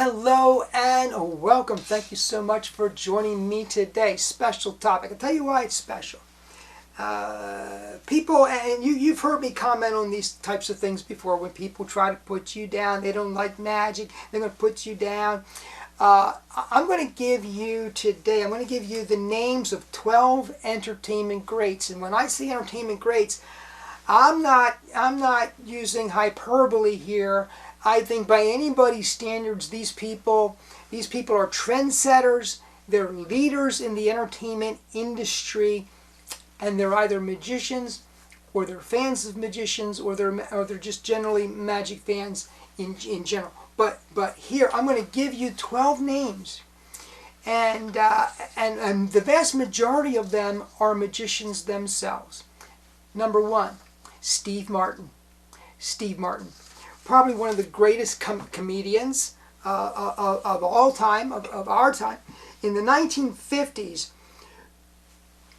Hello and welcome. Thank you so much for joining me today. Special topic. I'll tell you why it's special. People, and you've heard me comment on these types of things before. When people try to put you down, they don't like magic, they're going to put you down. I'm going to give you today, I'm going to give you the names of 12 entertainment greats. And when I say entertainment greats, I'm not using hyperbole here. I think by anybody's standards, these people are trendsetters. They're leaders in the entertainment industry, and they're either magicians, or they're fans of magicians, or they're just generally magic fans in general. But here I'm going to give you 12 names, and the vast majority of them are magicians themselves. Number 1, Steve Martin. Steve Martin. Probably one of the greatest comedians of all time, of our time. In the 1950s,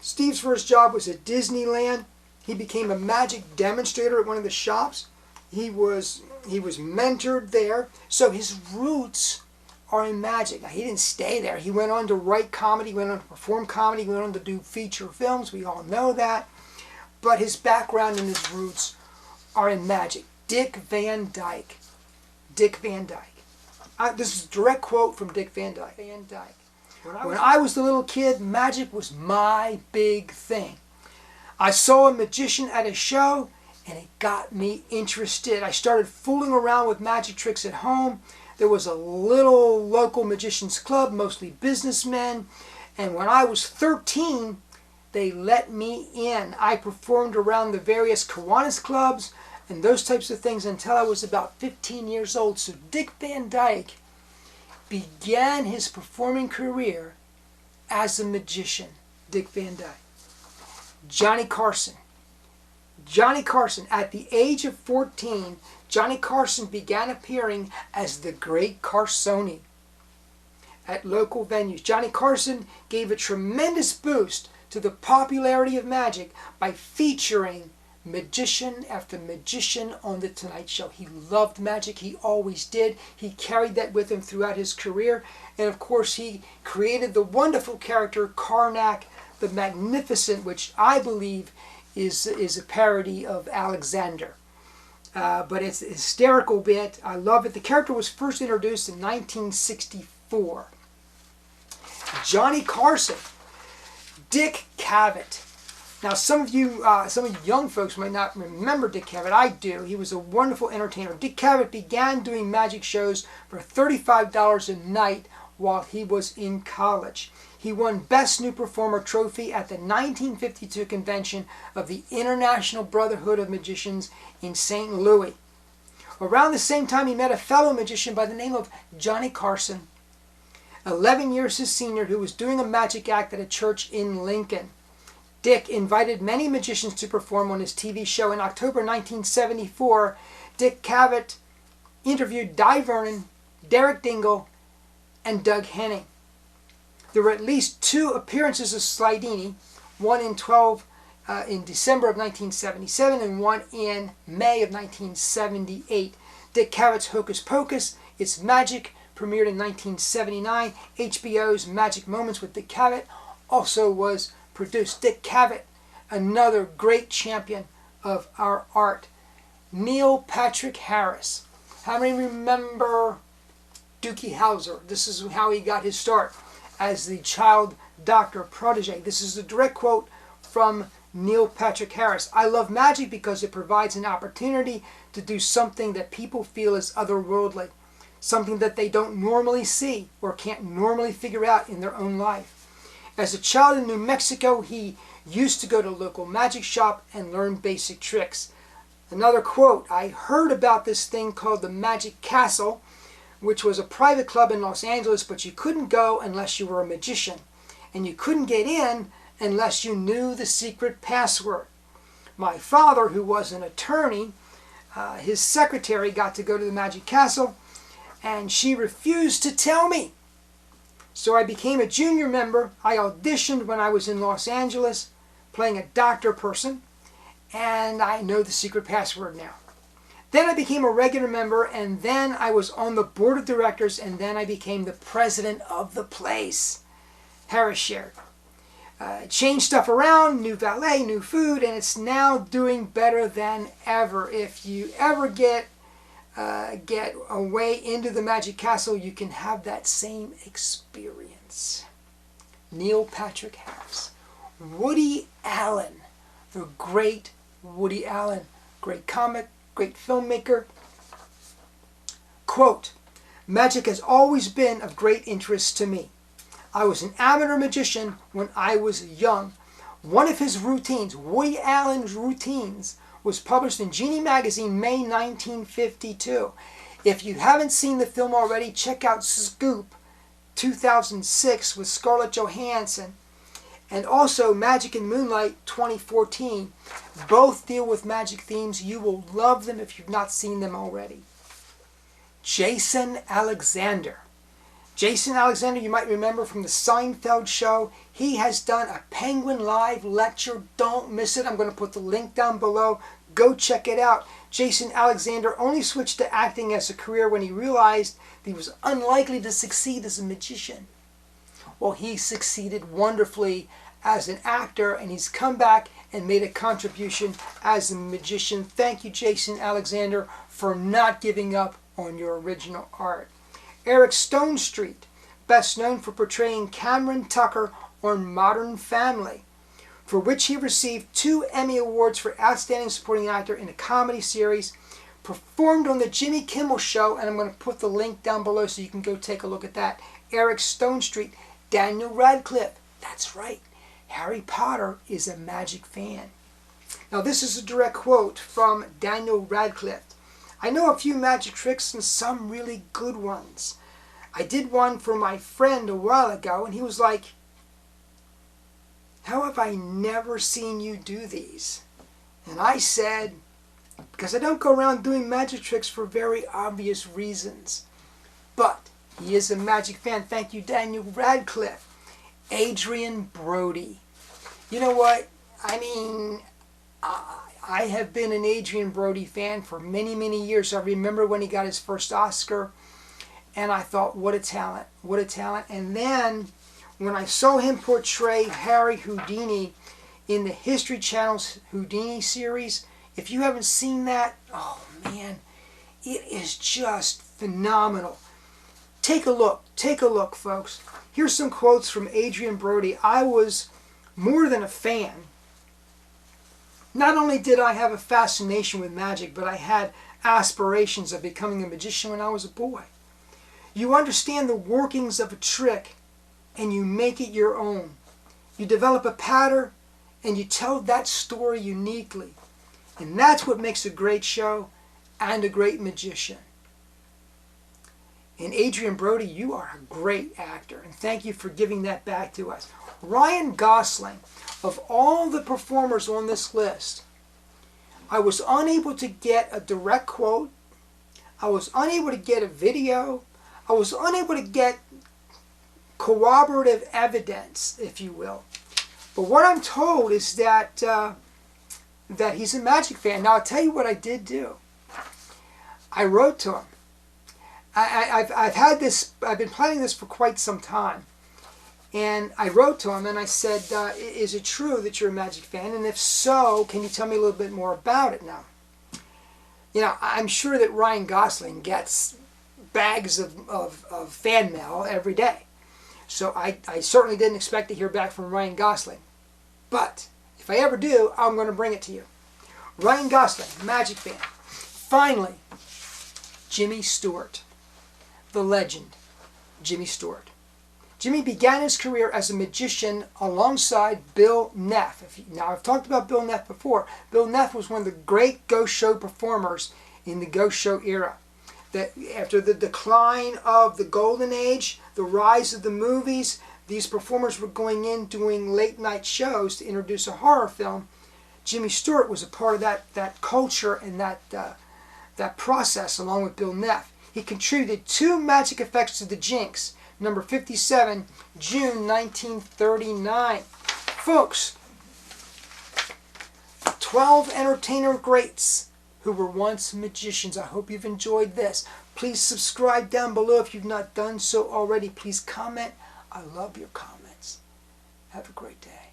Steve's first job was at Disneyland. He became a magic demonstrator at one of the shops. He was mentored there. So his roots are in magic. Now, he didn't stay there. He went on to write comedy, went on to perform comedy, went on to do feature films. We all know that. But his background and his roots are in magic. Dick Van Dyke. Dick Van Dyke. This is a direct quote from Dick Van Dyke. Van Dyke. When I was a little kid, magic was my big thing. I saw a magician at a show, and it got me interested. I started fooling around with magic tricks at home. There was a little local magicians club, mostly businessmen, and when I was 13, they let me in. I performed around the various Kiwanis clubs and those types of things until I was about 15 years old. So Dick Van Dyke began his performing career as a magician. Dick Van Dyke. Jonny Carson. Jonny Carson. At the age of 14, Jonny Carson began appearing as the Great Carsoni at local venues. Jonny Carson gave a tremendous boost to the popularity of magic by featuring magician after magician on The Tonight Show. He loved magic. He always did. He carried that with him throughout his career. And of course, he created the wonderful character Karnak the Magnificent, which I believe is a parody of Alexander. But it's a hysterical bit. I love it. The character was first introduced in 1964. Jonny Carson. Dick Cavett. Now, some of you young folks might not remember Dick Cavett. I do. He was a wonderful entertainer. Dick Cavett began doing magic shows for $35 a night while he was in college. He won Best New Performer trophy at the 1952 convention of the International Brotherhood of Magicians in St. Louis. Around the same time, he met a fellow magician by the name of Jonny Carson, 11 years his senior, who was doing a magic act at a church in Lincoln. Dick invited many magicians to perform on his TV show. In October 1974, Dick Cavett interviewed Di Vernon, Derek Dingle, and Doug Henning. There were at least 2 appearances of Slidini, one in December of 1977 and one in May of 1978. Dick Cavett's Hocus Pocus, It's Magic, premiered in 1979. HBO's Magic Moments with Dick Cavett also was produced. Dick Cavett, another great champion of our art. Neil Patrick Harris. How many remember Dookie Howser? This is how he got his start as the child doctor protege. This is a direct quote from Neil Patrick Harris. I love magic because it provides an opportunity to do something that people feel is otherworldly, something that they don't normally see or can't normally figure out in their own life. As a child in New Mexico, he used to go to a local magic shop and learn basic tricks. Another quote, I heard about this thing called the Magic Castle, which was a private club in Los Angeles, but you couldn't go unless you were a magician. And you couldn't get in unless you knew the secret password. My father, who was an attorney, his secretary got to go to the Magic Castle, and she refused to tell me. So I became a junior member. I auditioned when I was in Los Angeles, playing a doctor person, and I know the secret password now. Then I became a regular member, and then I was on the board of directors, and then I became the president of the place. Harris shared. Changed stuff around, new valet, new food, and it's now doing better than ever. If you ever get away into the Magic Castle, you can have that same experience. Neil Patrick Harris. Woody Allen, the great Woody Allen, great comic, great filmmaker. Quote, "Magic has always been of great interest to me. I was an amateur magician when I was young. One of his routines, Woody Allen's routines, was published in Genie magazine May 1952. If you haven't seen the film already, check out Scoop 2006 with Scarlett Johansson, and also Magic in Moonlight 2014. Both deal with magic themes. You will love them if you've not seen them already." Jason Alexander. Jason Alexander, you might remember from the Seinfeld show. He has done a Penguin Live lecture. Don't miss it. I'm going to put the link down below. Go check it out. Jason Alexander only switched to acting as a career when he realized that he was unlikely to succeed as a magician. Well, he succeeded wonderfully as an actor, and he's come back and made a contribution as a magician. Thank you, Jason Alexander, for not giving up on your original art. Eric Stonestreet, best known for portraying Cameron Tucker on Modern Family, for which he received 2 Emmy Awards for Outstanding Supporting Actor in a Comedy Series, performed on the Jimmy Kimmel Show, and I'm going to put the link down below so you can go take a look at that. Eric Stonestreet. Daniel Radcliffe. That's right. Harry Potter is a magic fan. Now this is a direct quote from Daniel Radcliffe. "I know a few magic tricks and some really good ones. I did one for my friend a while ago, and he was like, 'How have I never seen you do these?' And I said, 'Because I don't go around doing magic tricks for very obvious reasons.'" But he is a magic fan. Thank you, Daniel Radcliffe. Adrian Brody. You know what? I mean, I have been an Adrian Brody fan for many, many years. I remember when he got his first Oscar, and I thought, what a talent, what a talent. And then when I saw him portray Harry Houdini in the History Channel's Houdini series, if you haven't seen that, oh man, it is just phenomenal. Take a look, folks. Here's some quotes from Adrian Brody. I was more than a fan. Not only did I have a fascination with magic, but I had aspirations of becoming a magician when I was a boy. You understand the workings of a trick, and you make it your own. You develop a pattern, and you tell that story uniquely. And that's what makes a great show and a great magician. And Adrian Brody, you are a great actor, and thank you for giving that back to us. Ryan Gosling, of all the performers on this list, I was unable to get a direct quote. I was unable to get a video. I was unable to get corroborative evidence, if you will. But what I'm told is that that he's a magic fan. Now, I'll tell you what I did do. I wrote to him. I've been planning this for quite some time. And I wrote to him and I said, is it true that you're a magic fan? And if so, can you tell me a little bit more about it now? You know, I'm sure that Ryan Gosling gets bags of fan mail every day. So I certainly didn't expect to hear back from Ryan Gosling. But if I ever do, I'm going to bring it to you. Ryan Gosling, magic fan. Finally, Jimmy Stewart, the legend, Jimmy Stewart. Jimmy began his career as a magician alongside Bill Neff. Now, I've talked about Bill Neff before. Bill Neff was one of the great ghost show performers in the ghost show era. That after the decline of the golden age, the rise of the movies, these performers were going in doing late night shows to introduce a horror film. Jimmy Stewart was a part of that culture and that process along with Bill Neff. He contributed 2 magic effects to the Jinx, number 57, June 1939. Folks, 12 entertainer greats who were once magicians. I hope you've enjoyed this. Please subscribe down below if you've not done so already. Please comment. I love your comments. Have a great day.